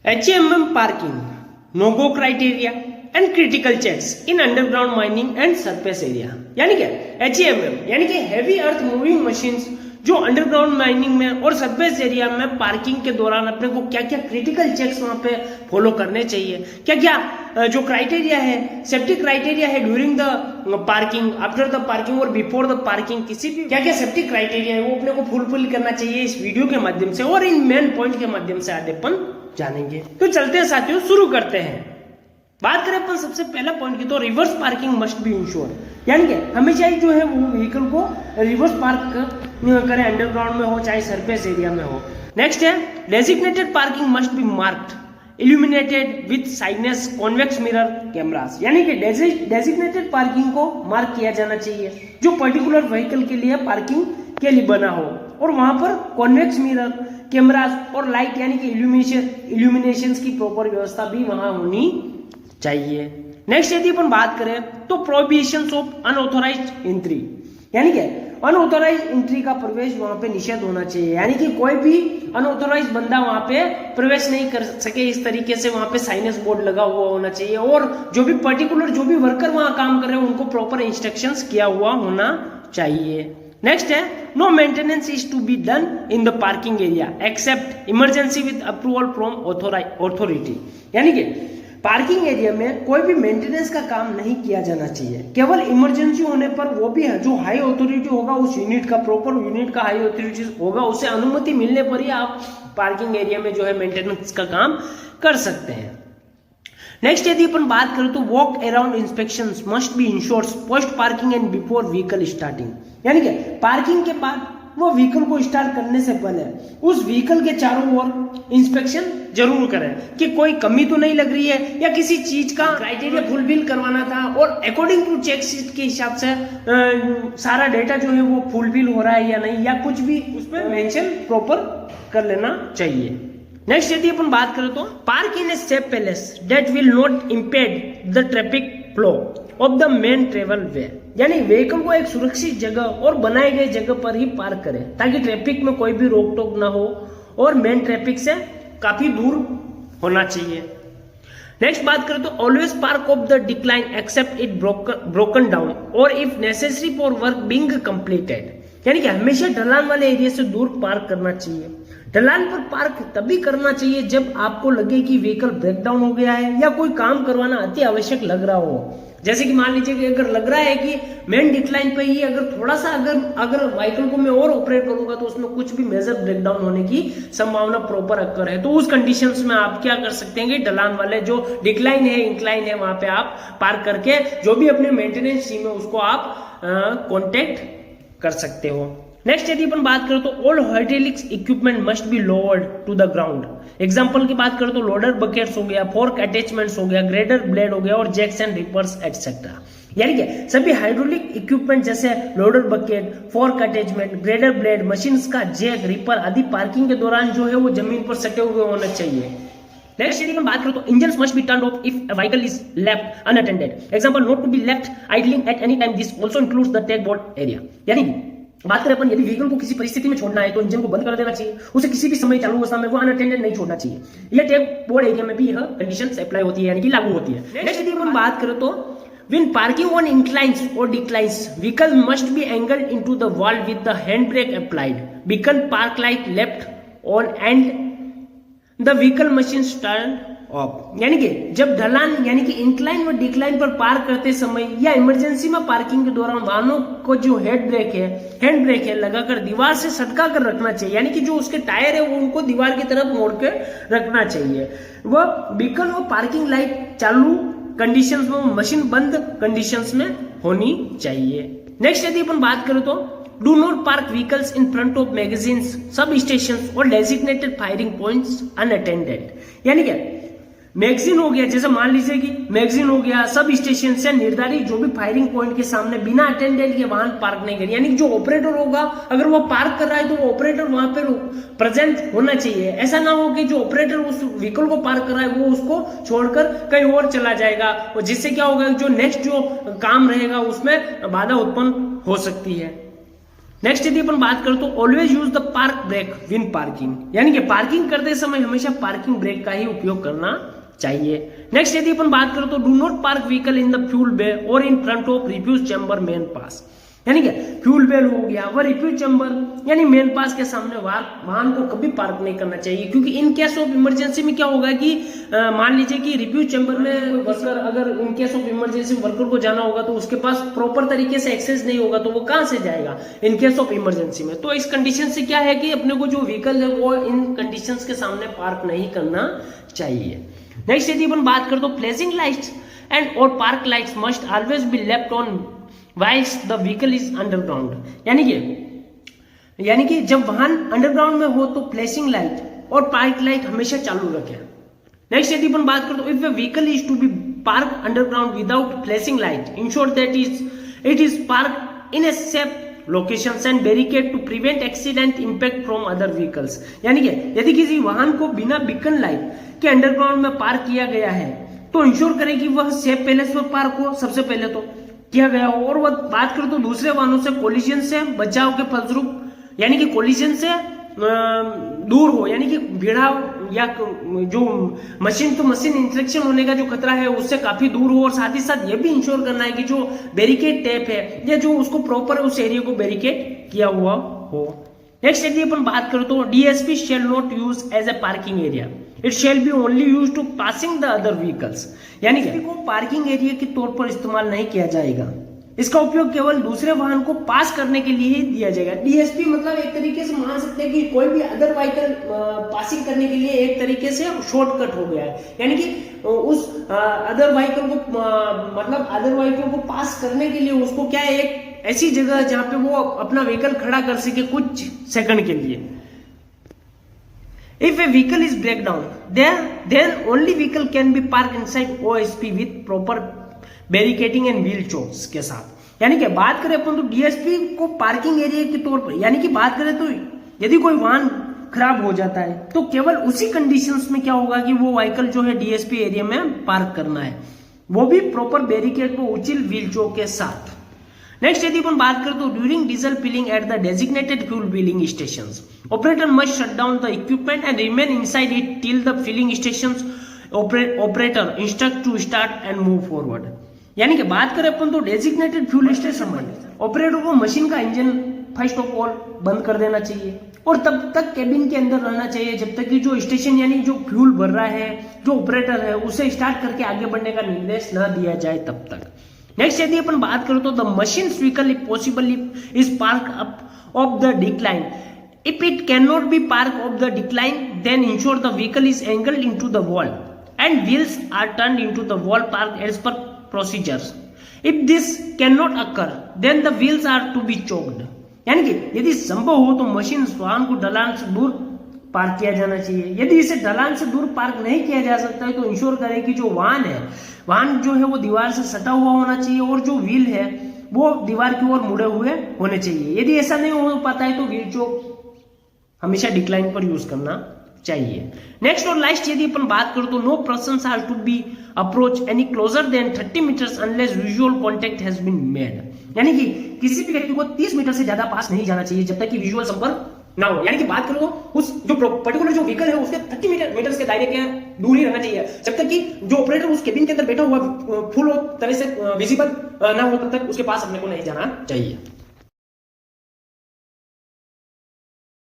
HMM parking, no-go criteria and critical checks in underground mining and surface area। यानी क्या HMM यानी कि heavy earth moving machines जो underground mining में और सरफेस एरिया में पार्किंग के दौरान अपने को क्या क्या क्रिटिकल चेक्स वहां पे फॉलो करने चाहिए, क्या क्या जो क्राइटेरिया है, सेफ्टी क्राइटेरिया है during the parking, after the parking और बिफोर द पार्किंग, किसी भी क्या क्या सेफ्टी क्राइटेरिया है वो अपने को फुलफिल करना चाहिए इस वीडियो के माध्यम से और इन मेन पॉइंट के माध्यम से आज अपन जानेंगे। तो चलते हैं साथियों, शुरू करते हैं। बात करें अपन सबसे पहला पॉइंट की तो reverse parking must B ensure, यानी कि हमेशा ही जो है वो व्हीकल को रिवर्स पार्क करें, अंडरग्राउंड में हो चाहे सरफेस एरिया में हो। नेक्स्ट है designated parking must be marked illuminated with signage convex mirror cameras, यानी कि डेजिग्नेटेड पार्किंग को मार्क किया जाना चाहिए जो पर्टिकुलर व्हीकल के लिए पार्किंग के लिए बना हो और वहां पर कॉन्वेक्स मिरर कैमरास और लाइट यानी कि इल्यूमिनेशन की प्रॉपर व्यवस्था भी वहां होनी चाहिए। नेक्स्ट यदि अपन बात करें तो प्रोहिबिशन ऑफ अनऑथोराइज्ड एंट्री, यानी कि अनऑथोराइज्ड एंट्री का प्रवेश वहां पे निषेध होना चाहिए, यानी कि कोई भी अनऑथोराइज्ड बंदा वहां पे प्रवेश नहीं कर सके, इस तरीके से वहां पे साइनेस बोर्ड लगा हुआ होना चाहिए और जो भी पर्टिकुलर जो भी वर्कर वहां काम कर रहे हैं उनको प्रॉपर इंस्ट्रक्शंस किया हुआ होना चाहिए। नेक्स्ट है no maintenance is to be done in the parking area except emergency with approval from authority, यानी कि पार्किंग एरिया में कोई भी मेंटेनेंस का काम नहीं किया जाना चाहिए, केवल इमरजेंसी होने पर वो भी है जो हाई अथॉरिटी होगा उस यूनिट का, प्रॉपर यूनिट का हाई अथॉरिटी होगा, उसे अनुमति मिलने पर ही आप पार्किंग एरिया में जो है मेंटेनेंस का काम कर सकते हैं। नेक्स्ट यदि अपन बात करें तो walk around inspections must be insured post parking and before vehicle starting, यानी कि पार्किंग के बाद वो व्हीकल को स्टार्ट करने से पहले उस व्हीकल के चारों ओर इंस्पेक्शन जरूर करें कि कोई कमी तो नहीं लग रही है या किसी चीज का क्राइटेरिया फुलफिल करवाना था और अकॉर्डिंग टू चेक शीट के हिसाब से सारा डेटा जो है वो फुलफिल हो रहा है या नहीं, या कुछ भी उसमें मेंशन प्रॉपर कर लेना चाहिए। नेक्स्ट यदि अपन बात करें तो park in a safe place that will not impede the traffic flow of the main travel way, यानी व्हीकल को एक सुरक्षित जगह और बनाए गए जगह पर ही पार्क करें ताकि ट्रैफिक में कोई भी रोक टोक ना हो और मेन ट्रैफिक से काफी दूर होना चाहिए। नेक्स्ट बात करें तो always park of the decline except it broken down और if necessary for work being completed, यानी कि हमेशा ढलान वाले एरिया से दूर पार्क करना चाहिए। ढलान पर पार्क तभी करना चाहिए जब आपको लगे कि व्हीकल ब्रेकडाउन हो गया है या कोई काम करवाना अति आवश्यक लग रहा हो, जैसे कि मान लीजिए कि अगर लग रहा है कि मेन डिक्लाइन पे ही अगर थोड़ा सा अगर व्हीकल को मैं और ऑपरेट करूंगा तो उसमें कुछ भी मेजर ब्रेकडाउन होने की संभावना प्रॉपर अक्कर है, तो उस कंडीशंस में आप क्या कर सकते हैं कि ढलान वाले जो डिक्लाइन है इंक्लाइन है वहां पे आप पार्क करके जो भी अपने मेंटेनेंस टीम है उसको आप कॉन्टेक्ट कर सकते हो। नेक्स्ट यदि अपन बात करें तो all hydraulics equipment must be lowered to the ground, example की बात करें तो लोडर बकेट्स हो गया, फोर्क अटैचमेंट्स हो गया, ग्रेडर ब्लेड हो गया और जैक्स एंड रिपर्स एटसेट्रा, यानी कि सभी हाइड्रोलिक इक्विपमेंट जैसे loader bucket, fork attachment, grader blade, machines का जैक, रिपर आदि पार्किंग के दौरान जो है वो जमीन पर सटे हुए होने चाहिए। नेक्स्ट यदि हम बात करें तो engines must be turned off if a vehicle is left unattended, example not to be left idling at any time, this also includes the tag board area, यानी कि बात करें अपन यदि व्हीकल को किसी परिस्थिति में छोड़ना है तो इंजन को बंद कर देना चाहिए, उसे किसी भी समय चालू अवस्था में वो अनअटेंडेड नहीं छोड़ना चाहिए। यह टैग बोर्ड एरिया में भी यह कंडीशंस अप्लाई होती है, यानी कि लागू होती है। नेक्स्ट यदि अपन बात करें तो when parking on inclines or declines vehicle must be angled into the wall with the handbrake applied, beacon park light left on and the vehicle machines turned off, यानी कि जब ढलान यानी कि इंक्लाइन और डिक्लाइन पर पार्क करते समय या इमरजेंसी में पार्किंग के दौरान वाहनों को जो हैंड ब्रेक है लगाकर दीवार से सटका कर रखना चाहिए, यानी कि जो उसके टायर है वो उनको दीवार की तरफ मोड़ के रखना चाहिए। वह बीकन और पार्किंग लाइट चालू कंडीशंस में, मशीन बंद कंडीशंस में होनी चाहिए। नेक्स्ट यदि अपन बात करें तो do not park vehicles in front of magazines, सब स्टेशंस और डेजिग्नेटेड फायरिंग पॉइंट्स अनअटेंडेड, यानी क्या मैगजीन हो गया, जैसे मान लीजिए कि मैगजीन हो गया, सब स्टेशन से निर्धारित जो भी फायरिंग पॉइंट के सामने बिना अटेंडेंट के वाहन पार्क नहीं करें, यानी कि जो ऑपरेटर होगा अगर वो पार्क कर रहा है तो वो ऑपरेटर वहां पे प्रेजेंट होना चाहिए। ऐसा ना हो कि जो ऑपरेटर उस व्हीकल को पार्क कर रहा है वो उसको छोड़कर कहीं और चला जाएगा और जिससे क्या होगा जो नेक्स्ट जो काम रहेगा उसमें बाधा उत्पन्न हो सकती है। नेक्स्ट यदि अपन बात करें तो always use the park brake when parking, यानी कि पार्किंग करते समय हमेशा पार्किंग ब्रेक का ही उपयोग करना चाहिए। नेक्स्ट यदि अपन बात करें तो do not park vehicle in the fuel bay और in front of refuse chamber main pass, यानी कि फ्यूल बेल हो गया व रिफ्यूज चैम्बर यानी मेन पास के सामने वाहन को कभी पार्क नहीं करना चाहिए, क्योंकि इन केस ऑफ इमरजेंसी में क्या होगा कि मान लीजिए कि रिफ्यूज चैम्बर में वर्कर अगर in case of emergency worker को जाना होगा तो उसके पास प्रॉपर तरीके से एक्सेस नहीं होगा तो वो कहां से जाएगा इन केस ऑफ इमरजेंसी में। तो इस कंडीशन से क्या है कि अपने को जो व्हीकल है वो इन कंडीशंस के सामने पार्क नहीं करना चाहिए। नेक्स्ट यदि अपन बात करें तो फ्लैशिंग लाइट्स एंड और park lights must always be left on whiles the vehicle is underground, यानी कि जब वाहन अंडरग्राउंड में हो तो फ्लैशिंग लाइट और पार्क लाइट हमेशा चालू रखें। नेक्स्ट यदि अपन बात करें तो if a vehicle is to be park underground without flashing light ensure that it is park in a safe locations and barricade to prevent accident impact from other vehicles, यानी कि यदि किसी वाहन को बिना बीकन लाइट के underground में park किया गया है तो इंश्योर करें कि वह सेफ प्लेस पर पार्क हो, सबसे पहले तो किया गया हो। और वह बात करें तो दूसरे वाहनों से कोलिजन से बचाव के फलस्वरूप, यानी कि कोलिजन से दूर हो, यानी कि भिड़ाव या जो मशीन टू मशीन इंटरेक्शन होने का जो खतरा है उससे काफी दूर हो। और साथ ही साथ ये भी इंश्योर करना है कि जो बैरिकेड टेप है या जो उसको प्रॉपर उस एरिया को बैरिकेड किया हुआ हो। नेक्स्ट यदि अपन बात करें तो DSP shall not use as a parking area, it shall be only use to passing the other vehicles, यानी कि को पार्किंग एरिया के तौर पर इस्तेमाल नहीं किया जाएगा, इसका उपयोग केवल दूसरे वाहन को पास करने के लिए ही दिया जाएगा। डीएसपी मतलब एक तरीके से मान सकते हैं कि कोई भी अदर व्हीकल पासिंग करने के लिए एक तरीके से शॉर्टकट हो गया है, यानी कि उस अदर व्हीकल को मतलब अदर व्हीकल को पास करने के लिए उसको क्या है एक ऐसी जगह जहां पे वो अपना व्हीकल खड़ा कर सके कुछ सेकंड के लिए। If a vehicle is break down, then only vehicle can be parked inside OSP with proper barricading and wheel chokes के साथ, यानी कि बात करें अपन तो डीएसपी को पार्किंग एरिया के तौर पर, यानी कि बात करें तो यदि कोई वाहन खराब हो जाता है तो केवल उसी कंडीशंस में क्या होगा कि वो व्हीकल जो है डीएसपी एरिया में पार्क करना है, वो भी प्रॉपर बैरिकेड को उचित व्हील चोक के साथ। नेक्स्ट यदि अपन बात करें तो during diesel filling at the designated fuel filling stations operator must shut down the equipment and remain inside it till the filling stations operator instruct to start and move forward, यानी कि बात करें अपन तो डेजिग्नेटेड फ्यूल स्टेशन में operator को machine का engine first of all बंद कर देना चाहिए और तब तक केबिन के अंदर रहना चाहिए जब तक कि जो स्टेशन यानी जो फ्यूल भर रहा है जो ऑपरेटर है उसे स्टार्ट करके आगे बढ़ने का निर्देश ना दिया जाए तब तक। नेक्स्ट यदि अपन बात करें तो the machine vehicle if possible is park up of the decline, if it can not be park of the decline then ensure the vehicle is angled into the wall and wheels are turned into the wall park as per procedures. If this cannot occur, then the wheels are to be choked. यानी कि यदि संभव हो तो machine वाहन को ढलान से दूर पार्क किया जाना चाहिए। यदि इसे ढलान से दूर पार्क नहीं किया जा सकता है तो इंश्योर करें कि जो वाहन जो है वो दीवार से सटा हुआ होना चाहिए और जो व्हील है वो दीवार की ओर मुड़े हुए होने चाहिए। यदि ऐसा नहीं हो पाता है तो व्हील चोक हमेशा डिक्लाइन पर यूज करना चाहिए। नेक्स्ट और लास्ट यदि अपन बात करें तो no persons are to be approach any closer than 30 metres unless visual contact has been made, यानी कि किसी भी व्यक्ति को 30 मीटर से ज्यादा पास नहीं जाना चाहिए जब तक कि विजुअल संपर्क ना हो। यानी कि बात करो उस जो पर्टिकुलर जो व्हीकल है उसके 30 मीटर के दायरे के दूर ही रहना चाहिए जब तक कि जो ऑपरेटर उस केबिन के अंदर बैठा हुआ फुल तरह से विजिबल ना हो तब तक उसके पास अपने को नहीं जाना चाहिए।